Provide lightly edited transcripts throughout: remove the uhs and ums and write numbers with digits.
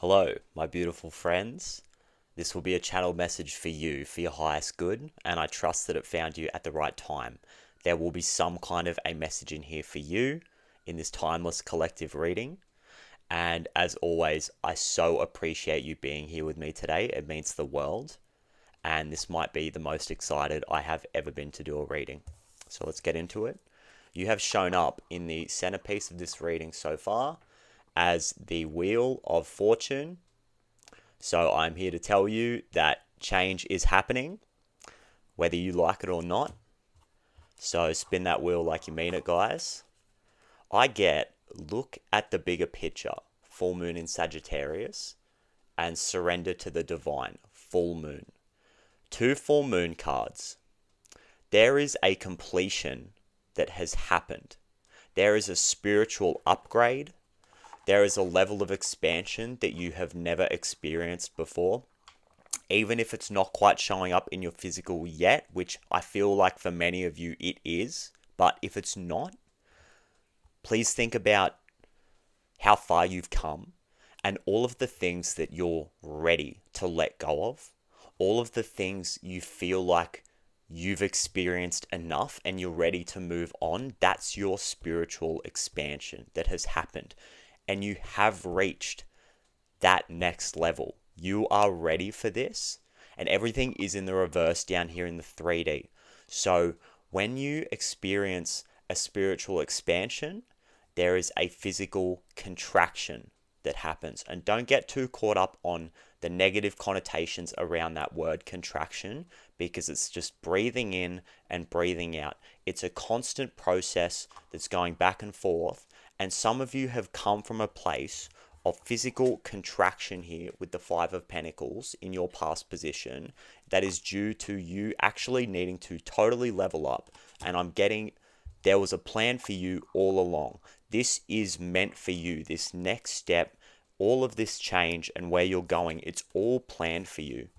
Hello, my beautiful friends. This will be a channel message for you, for your highest good, and I trust that it found you at the right time. There will be some kind of a message in here for you in this timeless collective reading. And as always, I so appreciate you being here with me today. It means the world. And this might be the most excited I have ever been to do a reading. So let's get into it. You have shown up in the centerpiece of this reading so far as the Wheel of Fortune. So I'm here to tell you that change is happening, whether you like it or not. So spin that wheel like you mean it, guys. I get, look at the bigger picture, full moon in Sagittarius, and surrender to the divine, full moon. Two full moon cards. There is a completion that has happened. There is a spiritual upgrade. There is a level of expansion that you have never experienced before. Even if it's not quite showing up in your physical yet, which I feel like for many of you it is, but if it's not, please think about how far you've come and all of the things that you're ready to let go of. All of the things you feel like you've experienced enough and you're ready to move on. That's your spiritual expansion that has happened. And you have reached that next level. You are ready for this. And everything is in the reverse down here in the 3D. So when you experience a spiritual expansion, there is a physical contraction that happens. And don't get too caught up on the negative connotations around that word contraction, because it's just breathing in and breathing out. It's a constant process that's going back and forth. And some of you have come from a place of physical contraction here with the Five of Pentacles in your past position that is due to you actually needing to totally level up. And I'm getting, there was a plan for you all along. This is meant for you. This next step, all of this change and where you're going, it's all planned for you.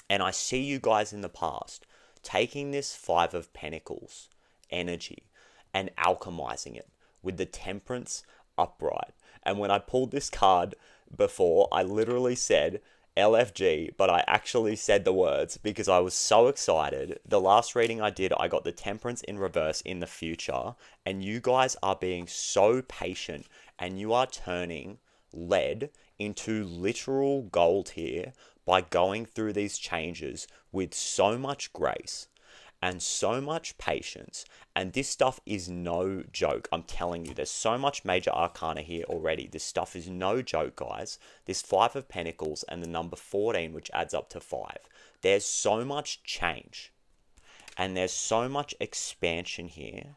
And I see you guys in the past taking this Five of Pentacles energy and alchemizing it with the Temperance upright. And when I pulled this card before, I literally said LFG, but I actually said the words because I was so excited. The last reading I did, I got the Temperance in reverse in the future, and you guys are being so patient and you are turning lead into literal gold here by going through these changes with so much grace and so much patience. And this stuff is no joke. I'm telling you, there's so much major arcana here already. This stuff is no joke, guys. This Five of Pentacles and the number 14, which adds up to 5. There's so much change. And there's so much expansion here.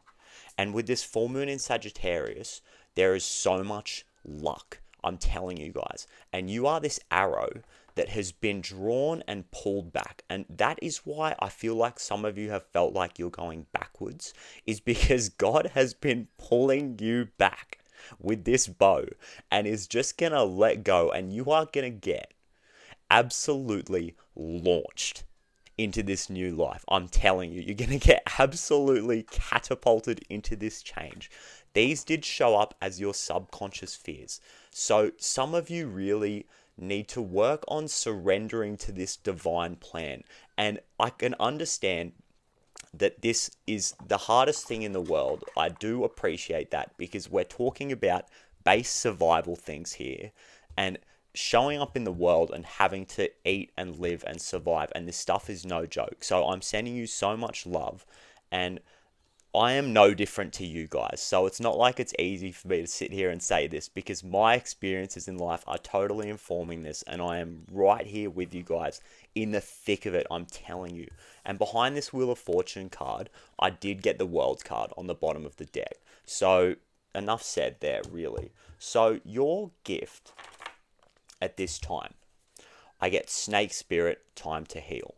And with this full moon in Sagittarius, there is so much luck. I'm telling you guys. And you are this arrow that has been drawn and pulled back. And that is why I feel like some of you have felt like you're going backwards, is because God has been pulling you back with this bow and is just going to let go, and you are going to get absolutely launched into this new life. I'm telling you, you're going to get absolutely catapulted into this change. These did show up as your subconscious fears. So some of you really need to work on surrendering to this divine plan. And I can understand that this is the hardest thing in the world. I do appreciate that because we're talking about base survival things here and showing up in the world and having to eat and live and survive. And this stuff is no joke. So I'm sending you so much love, and I am no different to you guys. So it's not like it's easy for me to sit here and say this, because my experiences in life are totally informing this, and I am right here with you guys in the thick of it, I'm telling you. And behind this Wheel of Fortune card, I did get the World card on the bottom of the deck. So enough said there, really. So your gift at this time, I get Snake Spirit, Time to Heal.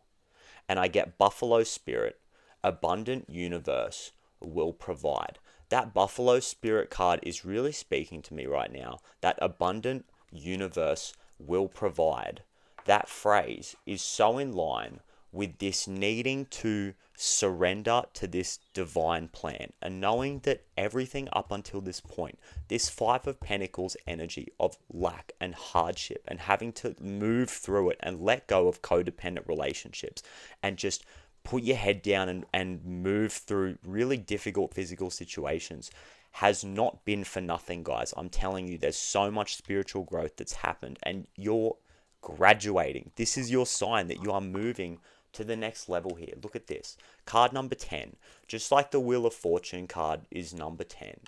And I get Buffalo Spirit, Abundant Universe will provide. That Buffalo Spirit card is really speaking to me right now. That abundant universe will provide. That phrase is so in line with this needing to surrender to this divine plan and knowing that everything up until this point, this Five of Pentacles energy of lack and hardship and having to move through it and let go of codependent relationships and just put your head down and move through really difficult physical situations has not been for nothing, guys. I'm telling you, there's so much spiritual growth that's happened and you're graduating. This is your sign that you are moving to the next level here. Look at this. Card number 10. Just like the Wheel of Fortune card is number 10.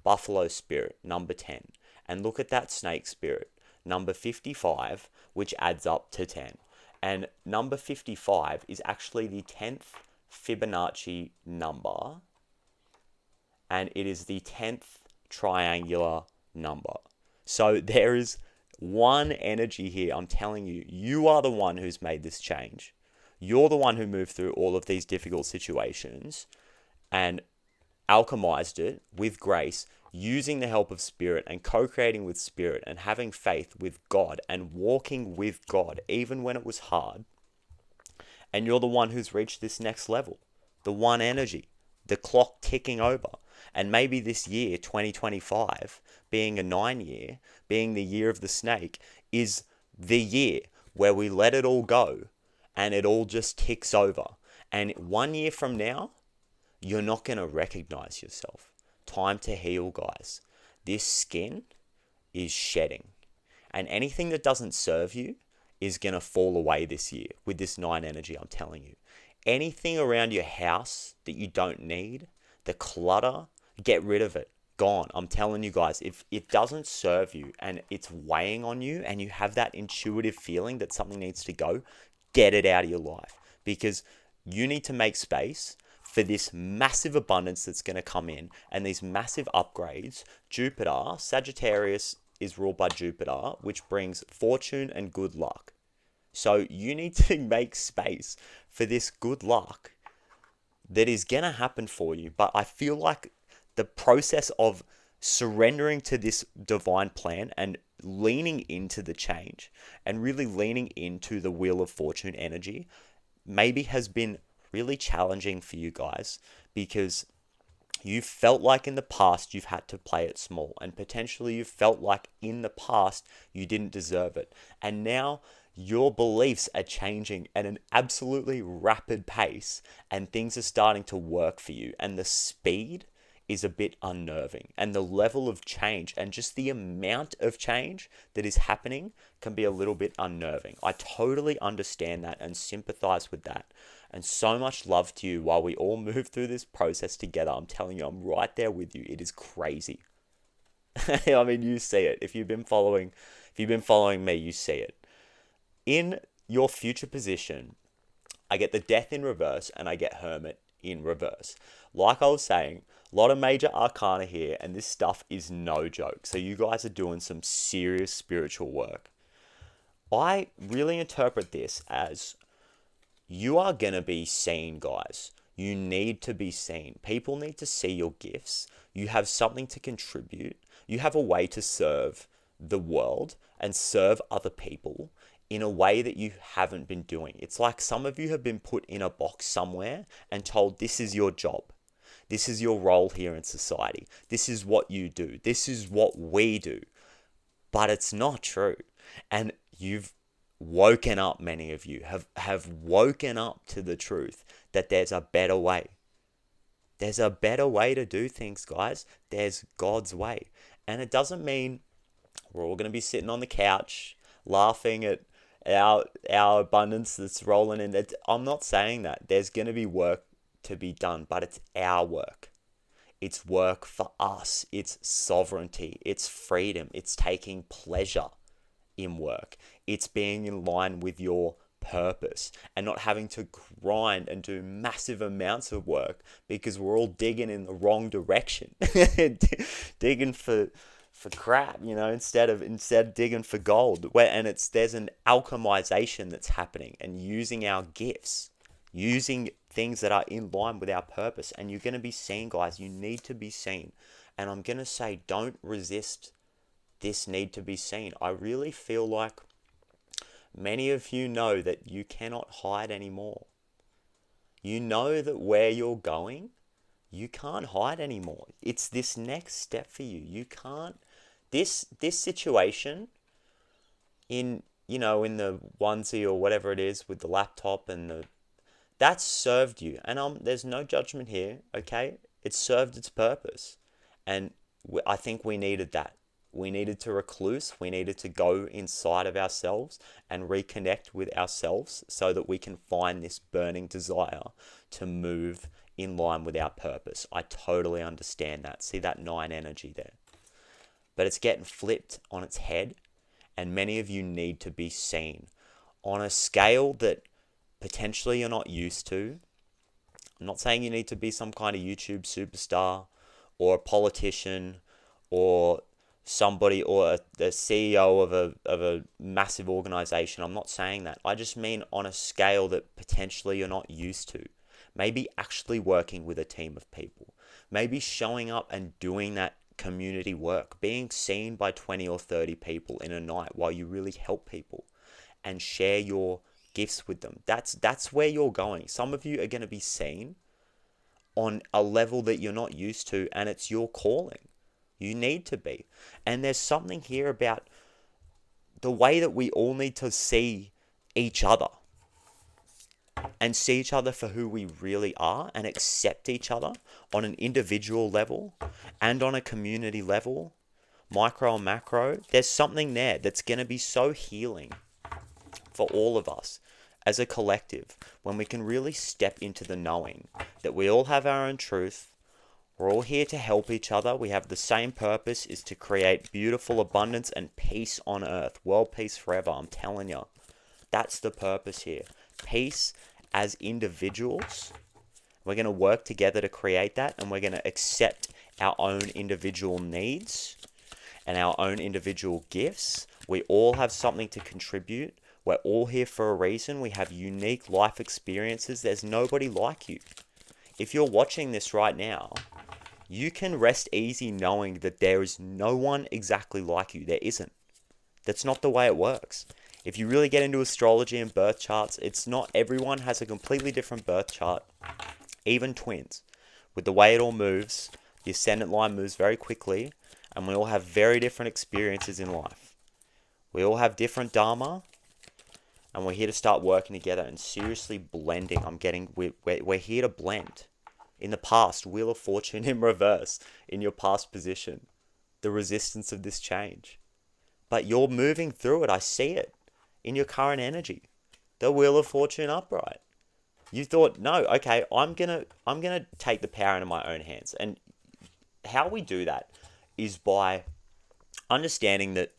Buffalo Spirit, number 10. And look at that Snake Spirit, number 55, which adds up to 10. And number 55 is actually the 10th Fibonacci number. And it is the 10th triangular number. So there is one energy here. I'm telling you, you are the one who's made this change. You're the one who moved through all of these difficult situations and alchemized it with grace, using the help of Spirit and co-creating with Spirit and having faith with God and walking with God, even when it was hard. And you're the one who's reached this next level, the one energy, the clock ticking over. And maybe this year, 2025, being a 9-year, being the year of the snake, is the year where we let it all go and it all just ticks over. And 1 year from now, you're not going to recognize yourself. Time to heal, guys. This skin is shedding. And anything that doesn't serve you is going to fall away this year with this 9 energy, I'm telling you. Anything around your house that you don't need, the clutter, get rid of it. Gone. I'm telling you guys, if it doesn't serve you and it's weighing on you and you have that intuitive feeling that something needs to go, get it out of your life, because you need to make space for this massive abundance that's going to come in and these massive upgrades. Jupiter, Sagittarius is ruled by Jupiter, which brings fortune and good luck. So you need to make space for this good luck that is going to happen for you. But I feel like the process of surrendering to this divine plan and leaning into the change and really leaning into the Wheel of Fortune energy maybe has been really challenging for you guys, because you felt like in the past you've had to play it small, and potentially you felt like in the past you didn't deserve it. And now your beliefs are changing at an absolutely rapid pace and things are starting to work for you, and the speed is a bit unnerving, and the level of change and just the amount of change that is happening can be a little bit unnerving. I totally understand that and sympathize with that. And so much love to you while we all move through this process together. I'm telling you, I'm right there with you. It is crazy. I mean, you see it. If you've been following me, you see it. In your future position, I get the Death in reverse and I get Hermit in reverse. Like I was saying, a lot of major arcana here, and this stuff is no joke. So you guys are doing some serious spiritual work. I really interpret this as you are going to be seen, guys. You need to be seen. People need to see your gifts. You have something to contribute. You have a way to serve the world and serve other people in a way that you haven't been doing. It's like some of you have been put in a box somewhere and told this is your job. This is your role here in society. This is what you do. This is what we do. But it's not true. And you've woken up, many of you have woken up to the truth that there's a better way. There's a better way to do things, guys. There's God's way. And it doesn't mean we're all going to be sitting on the couch laughing at our abundance that's rolling in. I'm not saying that. There's going to be work to be done, but it's our work. It's work for us. It's sovereignty. It's freedom. It's taking pleasure in work. It's being in line with your purpose and not having to grind and do massive amounts of work because we're all digging in the wrong direction. Digging for crap, instead of digging for gold. There's an alchemization that's happening, and using our gifts, using things that are in line with our purpose. And you're going to be seen, guys. You need to be seen. And I'm going to say, don't resist this need to be seen. I really feel like Many of you know that you cannot hide anymore. You know that where you're going, you can't hide anymore. It's this next step for you. You can't, this situation in, you know, in the onesie or whatever it is with the laptop and that's served you. And there's no judgment here, okay? It served its purpose. And I think we needed that. We needed to recluse. We needed to go inside of ourselves and reconnect with ourselves so that we can find this burning desire to move in line with our purpose. I totally understand that. See that 9 energy there. But it's getting flipped on its head, and many of you need to be seen on a scale that potentially you're not used to. I'm not saying you need to be some kind of YouTube superstar or a politician or somebody or the CEO of a massive organization. I'm not saying that. I just mean on a scale that potentially you're not used to. Maybe actually working with a team of people. Maybe showing up and doing that community work. Being seen by 20 or 30 people in a night while you really help people and share your gifts with them. That's where you're going. Some of you are going to be seen on a level that you're not used to, and it's your calling. You need to be. And there's something here about the way that we all need to see each other and see each other for who we really are and accept each other on an individual level and on a community level, micro and macro. There's something there that's going to be so healing for all of us as a collective when we can really step into the knowing that we all have our own truth. We're all here to help each other. We have the same purpose, is to create beautiful abundance and peace on earth. World peace forever, I'm telling you. That's the purpose here. Peace as individuals. We're going to work together to create that, and we're going to accept our own individual needs and our own individual gifts. We all have something to contribute. We're all here for a reason. We have unique life experiences. There's nobody like you. If you're watching this right now, you can rest easy knowing that there is no one exactly like you. There isn't. That's not the way it works. If you really get into astrology and birth charts, it's not, everyone has a completely different birth chart. Even twins. With the way it all moves, the ascendant line moves very quickly, and we all have very different experiences in life. We all have different dharma, and we're here to start working together and seriously blending. We're here to blend. In the past, Wheel of Fortune in reverse, in your past position. The resistance of this change. But you're moving through it. I see it in your current energy. The Wheel of Fortune upright. You thought, no, okay, I'm gonna take the power into my own hands. And how we do that is by understanding that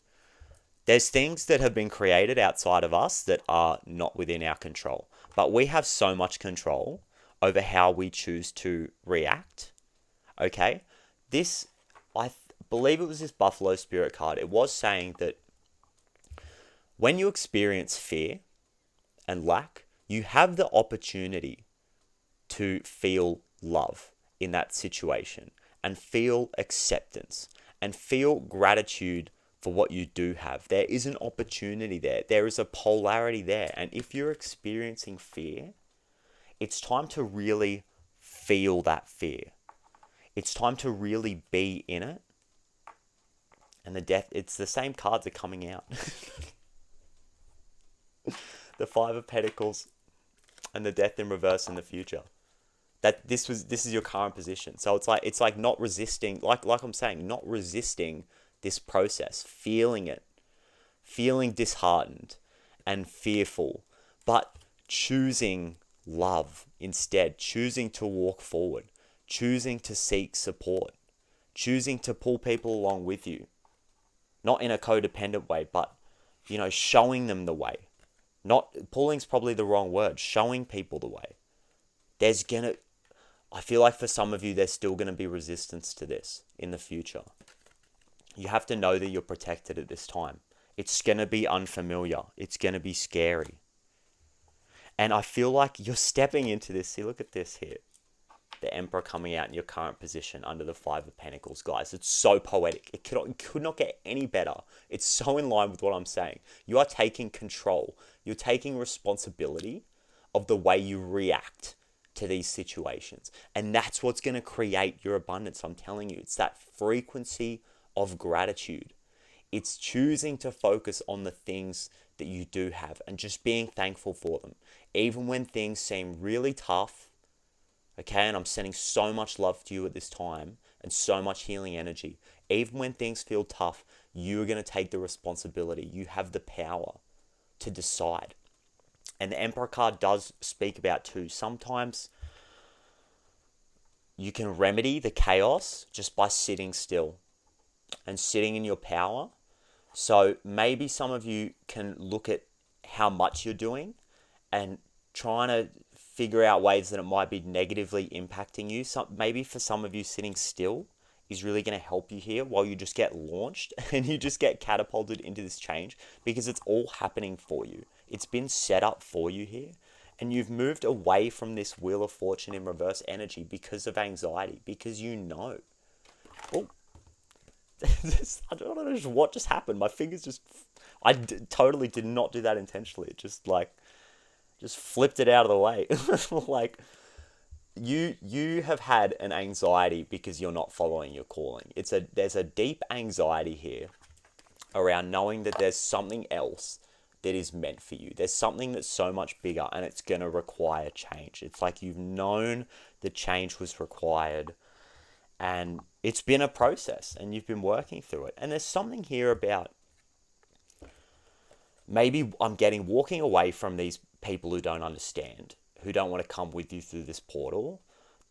there's things that have been created outside of us that are not within our control. But we have so much control over how we choose to react. Okay? This, I believe it was this Buffalo Spirit card. It was saying that when you experience fear and lack, you have the opportunity to feel love in that situation and feel acceptance and feel gratitude for what you do have. There is an opportunity there. There is a polarity there. And if you're experiencing fear, it's time to really feel that fear. It's time to really be in it. And the death, it's the same cards are coming out. The Five of Pentacles and the Death in reverse in the future. That this is your current position. So it's like not resisting, like I'm saying, not resisting this process, feeling it, feeling disheartened and fearful, but choosing love instead, choosing to walk forward, choosing to seek support, choosing to pull people along with you, not in a codependent way, but, you know, showing them the way. Not pulling's probably the wrong word, showing people the way. I feel like for some of you, there's still going to be resistance to this in the future. You have to know that you're protected at this time. It's going to be unfamiliar. It's going to be scary. And I feel like you're stepping into this. See, look at this here. the Emperor coming out in your current position under the Five of Pentacles, guys. It's so poetic. It could not get any better. It's so in line with what I'm saying. You are taking control. You're taking responsibility of the way you react to these situations. And that's what's going to create your abundance. I'm telling you, it's that frequency of gratitude. It's choosing to focus on the things that you do have and just being thankful for them. Even when things seem really tough, okay, and I'm sending so much love to you at this time and so much healing energy. Even when things feel tough, you're going to take the responsibility. You have the power to decide. And the Emperor card does speak about too. Sometimes you can remedy the chaos just by sitting still and sitting in your power. So maybe some of you can look at how much you're doing and trying to figure out ways that it might be negatively impacting you. Maybe for some of you, sitting still is really going to help you here while you just get launched and you just get catapulted into this change, because it's all happening for you. It's been set up for you here, and you've moved away from this Wheel of Fortune in reverse energy because of anxiety, because you know. Oh, I don't know what just happened. My fingers just, totally did not do that intentionally. It just flipped it out of the way. Like, you have had an anxiety because you're not following your calling. There's a deep anxiety here around knowing that there's something else that is meant for you. There's something that's so much bigger, and it's going to require change. It's like you've known the change was required, and it's been a process, and you've been working through it. And there's something here about, maybe I'm walking away from these people who don't understand, who don't want to come with you through this portal.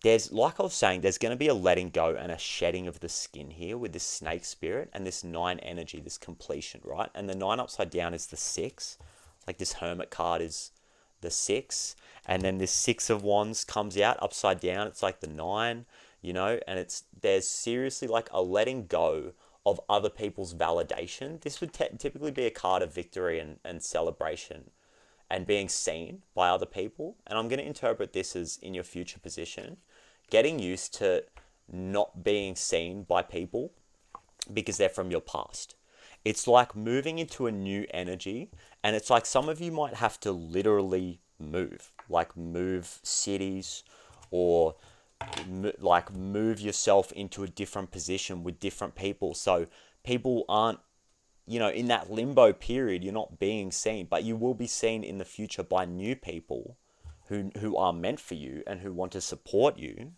There's, like I was saying, there's going to be a letting go and a shedding of the skin here with this snake spirit and this 9 energy, this completion, right? And the 9 upside down is the 6. Like, this Hermit card is the 6. And then this 6 of Wands comes out upside down. It's like the 9, you know? And there's seriously like a letting go of other people's validation. This would typically be a card of victory and celebration and being seen by other people. And I'm going to interpret this as, in your future position, getting used to not being seen by people because they're from your past. It's like moving into a new energy, and it's like some of you might have to literally move cities, or move yourself into a different position with different people. So people aren't, in that limbo period, you're not being seen, but you will be seen in the future by new people who are meant for you and who want to support you.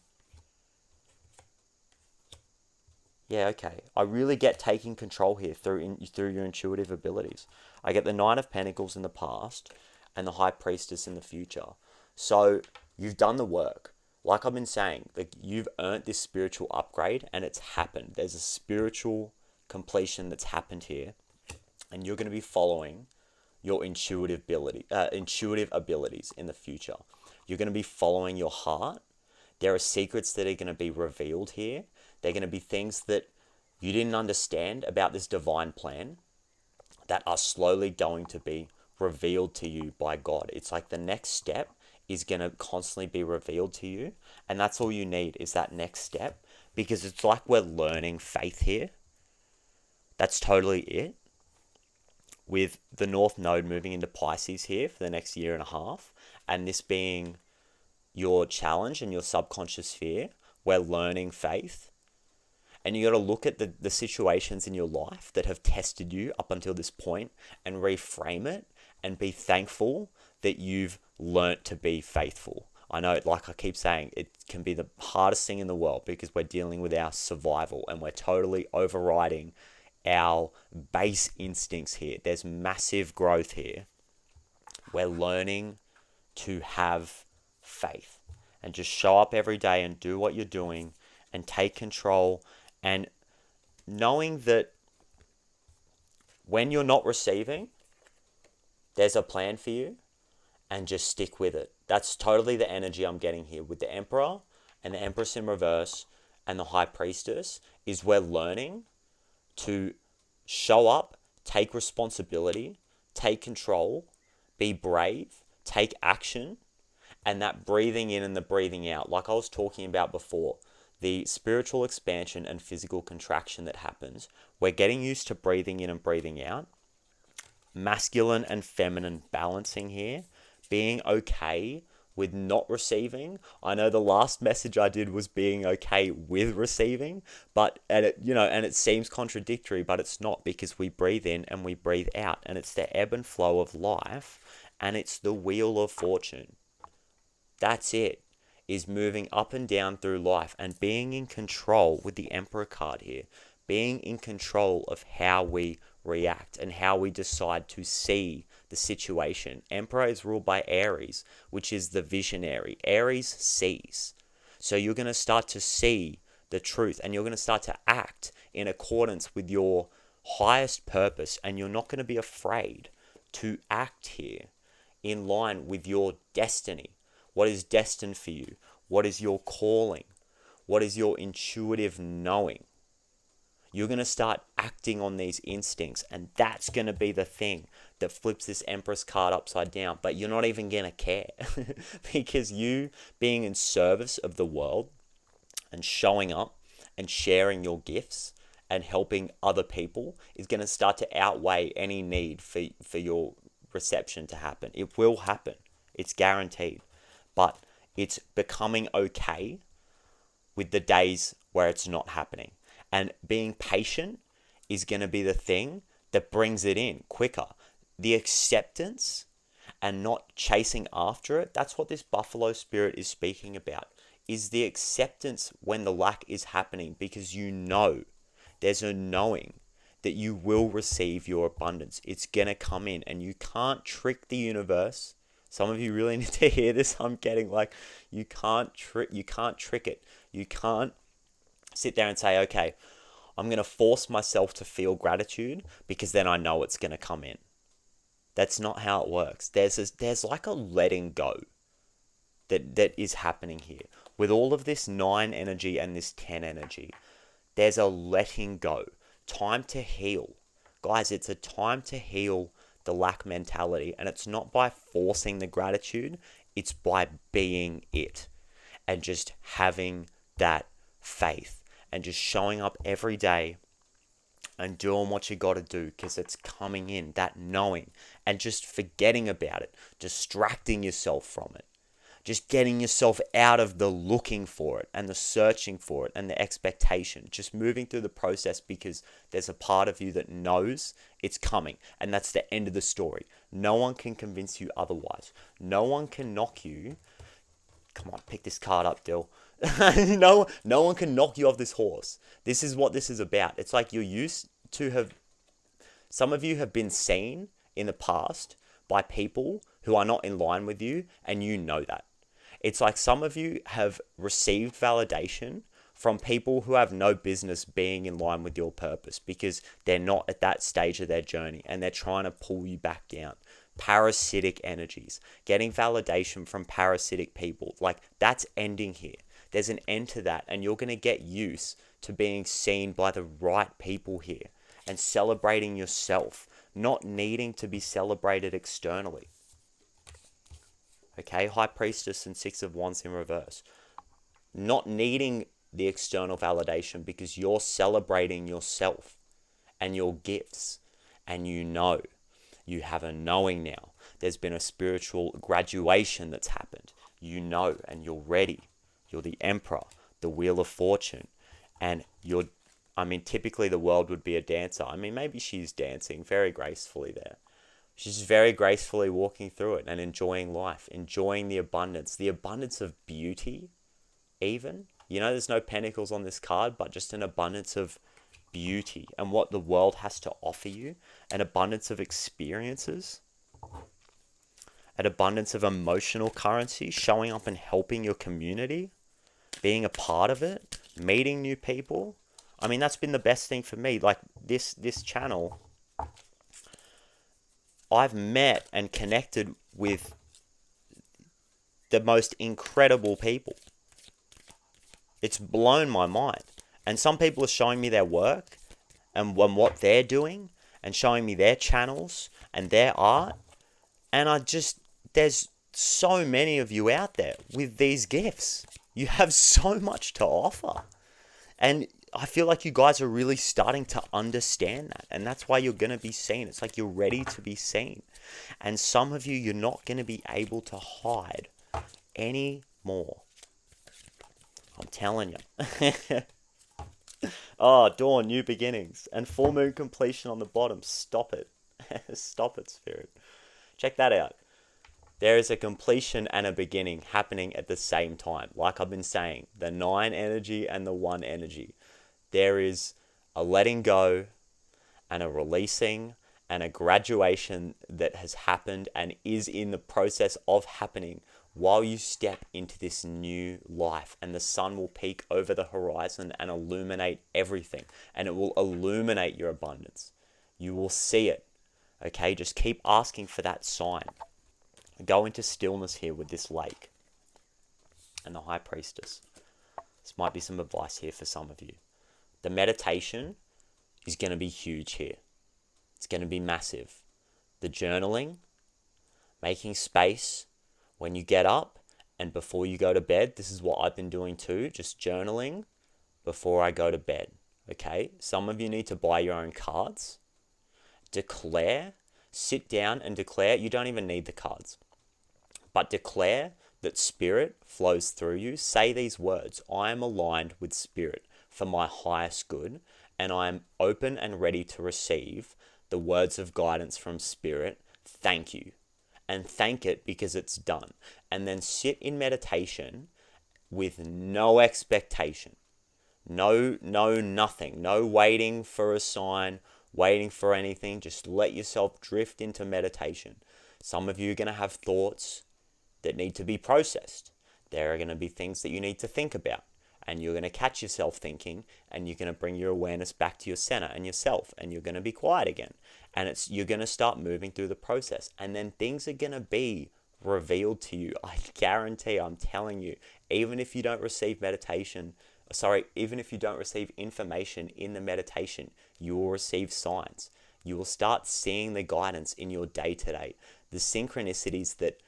Yeah, okay. I really get taking control here through your intuitive abilities. I get the 9 of Pentacles in the past and the High Priestess in the future. So you've done the work. Like I've been saying, you've earned this spiritual upgrade, and it's happened. There's a spiritual completion that's happened here, and you're going to be following your intuitive abilities in the future. You're going to be following your heart. There are secrets that are going to be revealed here. They're going to be things that you didn't understand about this divine plan that are slowly going to be revealed to you by God. It's like the next step is going to constantly be revealed to you, and that's all you need, is that next step, because it's like we're learning faith here. That's totally it. With the North Node moving into Pisces here for the next year and a half, and this being your challenge and your subconscious sphere, we're learning faith. And you got to look at the situations in your life that have tested you up until this point and reframe it and be thankful that you've learnt to be faithful. I know, like I keep saying, it can be the hardest thing in the world because we're dealing with our survival and we're totally overriding our base instincts here. There's massive growth here. We're learning to have faith and just show up every day and do what you're doing and take control, and knowing that when you're not receiving, there's a plan for you, and just stick with it. That's totally the energy I'm getting here with the Emperor and the Empress in reverse and the High Priestess. Is we're learning to show up, take responsibility, take control, be brave, take action, And that breathing in and the breathing out, like I was talking about before, the spiritual expansion and physical contraction that happens, we're getting used to breathing in and breathing out. Masculine and feminine balancing here, being okay with not receiving. I know the last message I did was being okay with receiving, but and it seems contradictory, but it's not, because we breathe in and we breathe out, and it's the ebb and flow of life, and it's the wheel of fortune. That's it, is moving up and down through life and being in control with the Emperor card here, being in control of how we react and how we decide to see the situation. Emperor is ruled by Aries, which is the visionary. Aries sees. So you're going to start to see the truth, and you're going to start to act in accordance with your highest purpose, and you're not going to be afraid to act here in line with your destiny. What is destined for you? What is your calling? What is your intuitive knowing? You're going to start acting on these instincts, and that's going to be the thing that flips this Empress card upside down. But you're not even going to care because you being in service of the world and showing up and sharing your gifts and helping other people is going to start to outweigh any need for your reception to happen. It will happen. It's guaranteed. But it's becoming okay with the days where it's not happening. And being patient is going to be the thing that brings it in quicker. The acceptance and not chasing after it, that's what this buffalo spirit is speaking about, is the acceptance when the lack is happening, because you know, there's a knowing that you will receive your abundance. It's going to come in, and you can't trick the universe. Some of you really need to hear this. I'm getting like, you can't trick it. You can't sit there and say, okay, I'm going to force myself to feel gratitude because then I know it's going to come in. That's not how it works. There's like a letting go that is happening here. With all of this 9 energy and this 10 energy, there's a letting go. Time to heal. Guys, it's a time to heal the lack mentality, and it's not by forcing the gratitude, it's by being it and just having that faith and just showing up every day and doing what you got to do, because it's coming in, that knowing, and just forgetting about it, distracting yourself from it, just getting yourself out of the looking for it and the searching for it and the expectation, just moving through the process, because there's a part of you that knows it's coming, and that's the end of the story. No one can convince you otherwise. No one can knock you. Come on, pick this card up, Dill. No one can knock you off this horse. This is what this is about. It's like you're used to have... Some of you have been seen in the past by people who are not in line with you, and you know that. It's like some of you have received validation from people who have no business being in line with your purpose, because they're not at that stage of their journey and they're trying to pull you back down. Parasitic energies, getting validation from parasitic people, like that's ending here. There's an end to that, and you're going to get used to being seen by the right people here and celebrating yourself, not needing to be celebrated externally. Okay, High Priestess and 6 of Wands in reverse. Not needing the external validation, because you're celebrating yourself and your gifts, and you know. You have a knowing now. There's been a spiritual graduation that's happened. You know, and you're ready. You're the Emperor, the Wheel of Fortune, and typically the world would be a dancer. Maybe she's dancing very gracefully there. She's very gracefully walking through it and enjoying life, enjoying the abundance of beauty even. There's no pentacles on this card, but just an abundance of beauty and what the world has to offer you, an abundance of experiences, an abundance of emotional currency, showing up and helping your community, being a part of it, meeting new people. That's been the best thing for me. Like this channel, I've met and connected with the most incredible people. It's blown my mind. And some people are showing me their work and what they're doing and showing me their channels and their art. And there's so many of you out there with these gifts. You have so much to offer. And I feel like you guys are really starting to understand that. And that's why you're going to be seen. It's like you're ready to be seen. And some of you, you're not going to be able to hide anymore. I'm telling you. Oh, dawn, new beginnings. And full moon completion on the bottom. Stop it. Stop it, Spirit. Check that out. There is a completion and a beginning happening at the same time. Like I've been saying, the 9 energy and the 1 energy. There is a letting go and a releasing and a graduation that has happened and is in the process of happening while you step into this new life. And the sun will peek over the horizon and illuminate everything. And it will illuminate your abundance. You will see it. Okay, just keep asking for that sign. Go into stillness here with this lake and the High Priestess. This might be some advice here for some of you. The meditation is going to be huge here. It's going to be massive. The journaling, making space when you get up and before you go to bed. This is what I've been doing too, just journaling before I go to bed. Okay, some of you need to buy your own cards. Declare, sit down and declare. You don't even need the cards, but declare that spirit flows through you. Say these words: I am aligned with spirit for my highest good, and I am open and ready to receive the words of guidance from spirit. Thank you. And thank it because it's done. And then sit in meditation with no expectation. Nothing. No waiting for a sign, waiting for anything. Just let yourself drift into meditation. Some of you are going to have thoughts that need to be processed. There are going to be things that you need to think about. And you're going to catch yourself thinking, and you're going to bring your awareness back to your center and yourself, and you're going to be quiet again. And you're going to start moving through the process. And then things are going to be revealed to you. I guarantee, I'm telling you, even if you don't receive even if you don't receive information in the meditation, you will receive signs. You will start seeing the guidance in your day-to-day. The synchronicities that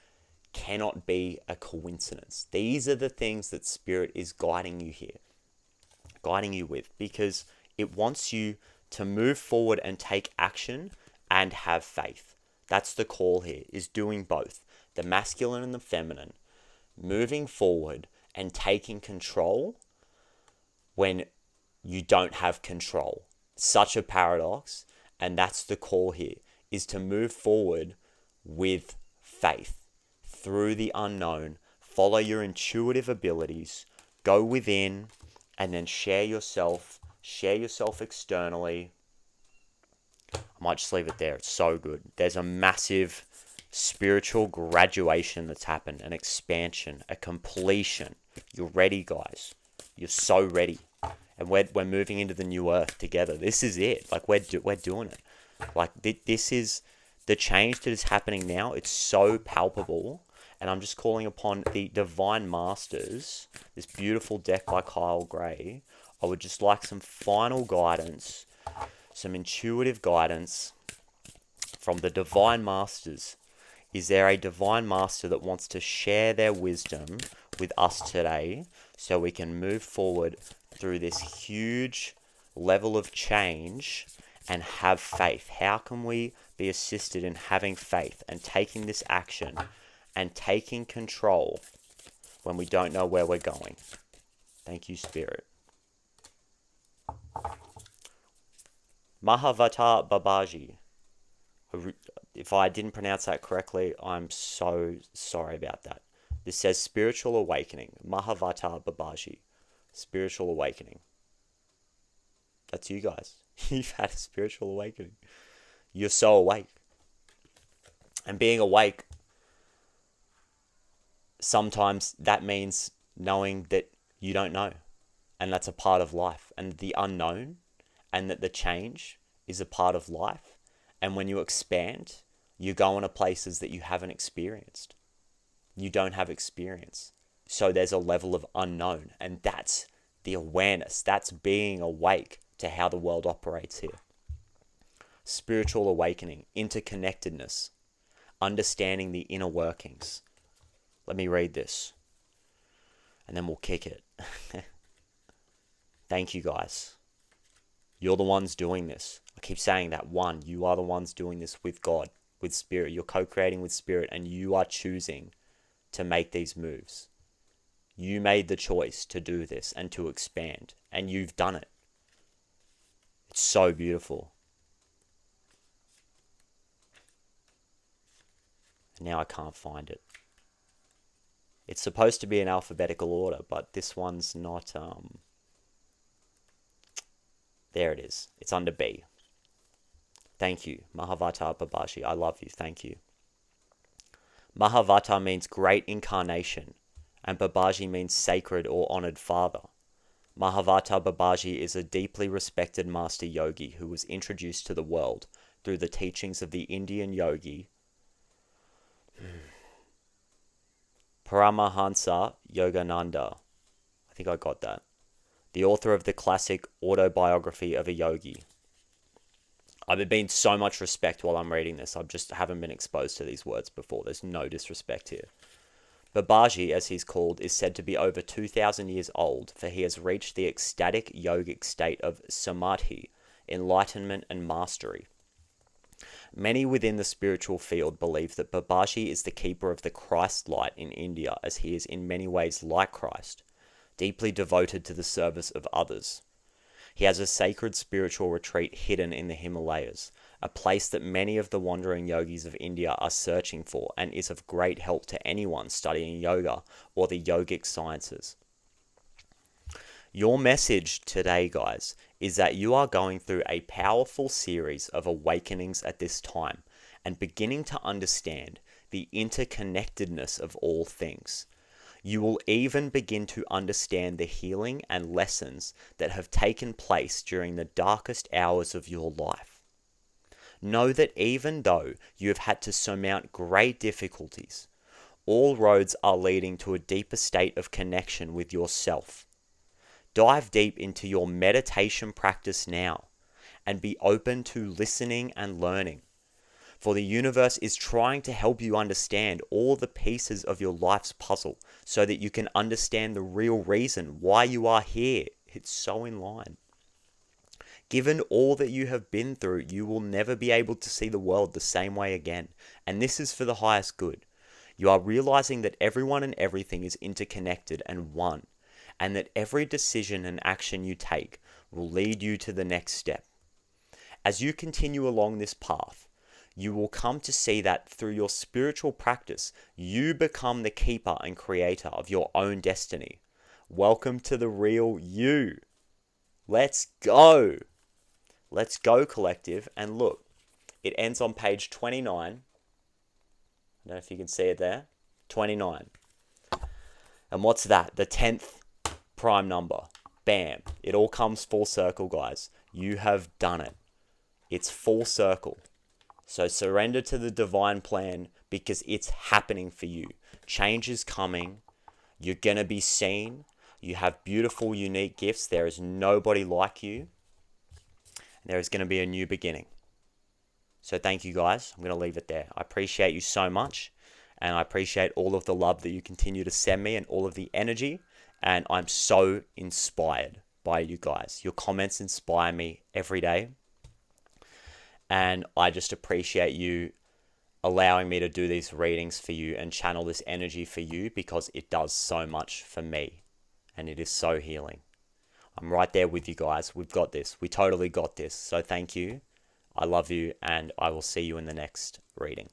cannot be a coincidence. These are the things that Spirit is guiding you here, guiding you with, because it wants you to move forward and take action and have faith. That's the call here, is doing both, the masculine and the feminine, moving forward and taking control when you don't have control. Such a paradox, and that's the call here, is to move forward with faith. Through the unknown, follow your intuitive abilities, go within, and then share yourself externally. I might just leave it there. It's so good. There's a massive spiritual graduation that's happened, an expansion, a completion. You're ready, guys. You're so ready. And we're moving into the new earth together. This is it. Like, we're doing it. Like, this is the change that is happening now. It's so palpable. And I'm just calling upon the Divine Masters, this beautiful deck by Kyle Gray. I would just like some final guidance, some intuitive guidance from the Divine Masters. Is there a Divine Master that wants to share their wisdom with us today so we can move forward through this huge level of change and have faith? How can we be assisted in having faith and taking this action and taking control when we don't know where we're going? Thank you, Spirit. Mahavata Babaji. If I didn't pronounce that correctly, I'm so sorry about that. This says spiritual awakening. Mahavata Babaji. Spiritual awakening. That's you guys. You've had a spiritual awakening. You're so awake. And being awake, sometimes that means knowing that you don't know. And that's a part of life. And the unknown, and that the change is a part of life. And when you expand, you go into places that you haven't experienced. You don't have experience. So there's a level of unknown. And that's the awareness. That's being awake to how the world operates here. Spiritual awakening, interconnectedness, understanding the inner workings. Let me read this. And then we'll kick it. Thank you, guys. You're the ones doing this. I keep saying that. One, you are the ones doing this with God, with Spirit. You're co-creating with Spirit, and you are choosing to make these moves. You made the choice to do this and to expand, and you've done it. It's so beautiful. And now I can't find it. It's supposed to be in alphabetical order, but this one's not... There it is. It's under B. Thank you. Mahavata Babaji. I love you. Thank you. Mahavata means great incarnation, and Babaji means sacred or honored father. Mahavata Babaji is a deeply respected master yogi who was introduced to the world through the teachings of the Indian yogi Paramahansa Yogananda. I think I got that. The author of the classic autobiography of a yogi. I've been so much respect while I'm reading this. I just haven't been exposed to these words before. There's no disrespect here. Babaji, as he's called, is said to be over 2,000 years old, for he has reached the ecstatic yogic state of samadhi, enlightenment and mastery. Many within the spiritual field believe that Babaji is the keeper of the Christ light in India, as he is in many ways like Christ, deeply devoted to the service of others. He has a sacred spiritual retreat hidden in the Himalayas, a place that many of the wandering yogis of India are searching for and is of great help to anyone studying yoga or the yogic sciences. Your message today, guys, is that you are going through a powerful series of awakenings at this time and beginning to understand the interconnectedness of all things. You will even begin to understand the healing and lessons that have taken place during the darkest hours of your life. Know that even though you have had to surmount great difficulties, all roads are leading to a deeper state of connection with yourself. Dive deep into your meditation practice now and be open to listening and learning. For the universe is trying to help you understand all the pieces of your life's puzzle so that you can understand the real reason why you are here. It's so in line. Given all that you have been through, you will never be able to see the world the same way again. And this is for the highest good. You are realizing that everyone and everything is interconnected and one, and that every decision and action you take will lead you to the next step. As you continue along this path, you will come to see that through your spiritual practice, you become the keeper and creator of your own destiny. Welcome to the real you. Let's go. Let's go, collective. And look, it ends on page 29. I don't know if you can see it there. 29. And what's that? The 10th prime number. Bam. It all comes full circle, guys. You have done it. It's full circle. So surrender to the divine plan because it's happening for you. Change is coming. You're going to be seen. You have beautiful, unique gifts. There is nobody like you. And there is going to be a new beginning. So thank you, guys. I'm going to leave it there. I appreciate you so much. And I appreciate all of the love that you continue to send me and all of the energy. And I'm so inspired by you guys. Your comments inspire me every day. And I just appreciate you allowing me to do these readings for you and channel this energy for you because it does so much for me. And it is so healing. I'm right there with you guys. We've got this. We totally got this. So thank you. I love you. And I will see you in the next reading.